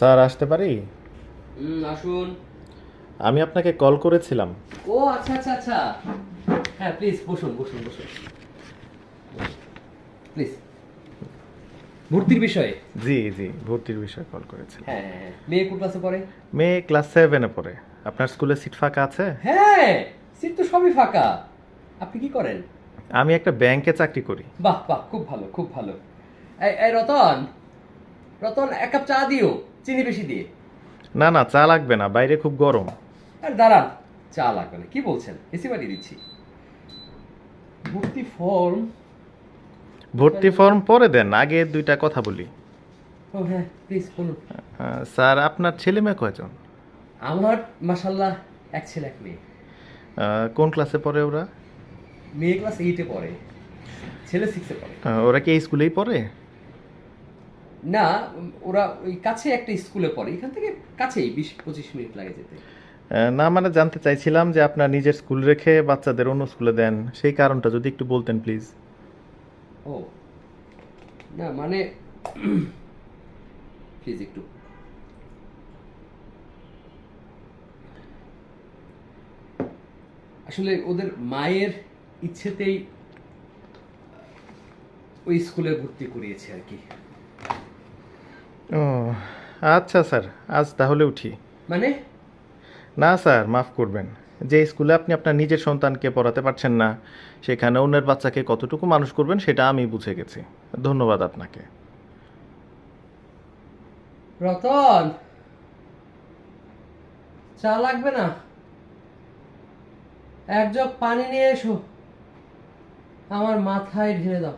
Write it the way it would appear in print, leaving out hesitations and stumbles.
Sir আসতে পারি? আসুন। আমি আপনাকে কল করেছিলাম। ও আচ্ছা আচ্ছা আচ্ছা। হ্যাঁ প্লিজ বসুন বসুন বসুন প্লিজ। ভর্তির বিষয়ে। জি জি, ভর্তির বিষয়ে কল করেছিলাম। হ্যাঁ হ্যাঁ হ্যাঁ, মেয়ে কোন ক্লাসে পড়ে? মেয়ে ক্লাস 7-এ পড়ে। আপনার স্কুলে সিট ফাঁকা আছে? হ্যাঁ, সিট তো সবই ফাঁকা। আপনি কি করেন? আমি একটা ব্যাংকে চাকরি করি। বাহ বাহ, খুব ভালো খুব ভালো। এই এই রতন, রতন এক কাপ চা দিও, চিনি বেশি দিয়ে। না না, চা লাগবে না, বাইরে খুব গরম। আর দাঁড়ান, চা লাগবে না, কি বলছেন? এসি বাড়িয়ে দিচ্ছি। ভর্তি ফর্ম। ভর্তি ফর্ম পরে দেন, আগে দুইটা কথা বলি। ও হ্যাঁ প্লিজ বলুন। স্যার, আপনার ছেলে মেয়ে কয়জন? আমার মাশাল্লাহ এক ছেলে এক মেয়ে। কোন ক্লাসে পড়ে ওরা? মেয়ে ক্লাস 8-এ পড়ে, ছেলে 6-এ পড়ে। ওরা কি এই স্কুলেই পড়ে? না, ওরা ওই কাছে একটা স্কুলে পড়ে, এখান থেকে কাছেই 20-25 মিনিট লাগে যেতে। না মানে জানতে চাইছিলাম যে আপনার নিজের স্কুল রেখে বাচ্চাদের অন্য স্কুলে দেন, সেই কারণটা যদি একটু বলতেন প্লিজ। ও না মানে প্লিজ একটু। আসলে ওদের মায়ের ইচ্ছেতেই ওই স্কুলে ভর্তি করিয়েছে আর কি। ও আচ্ছা স্যার, আজ তাহলে উঠি। মানে না স্যার, মাফ করবেন। যে স্কুলে আপনি আপনার নিজের সন্তানকে পড়াতে পারছেন না, সেখানে অন্যের বাচ্চাকে কতটুকু মানুষ করবেন সেটা আমি বুঝে গেছি। ধন্যবাদ আপনাকে। রতন, চা লাগবে না? এক জগ পানি নিয়ে এসো, আমার মাথায় ঢেলে দাও।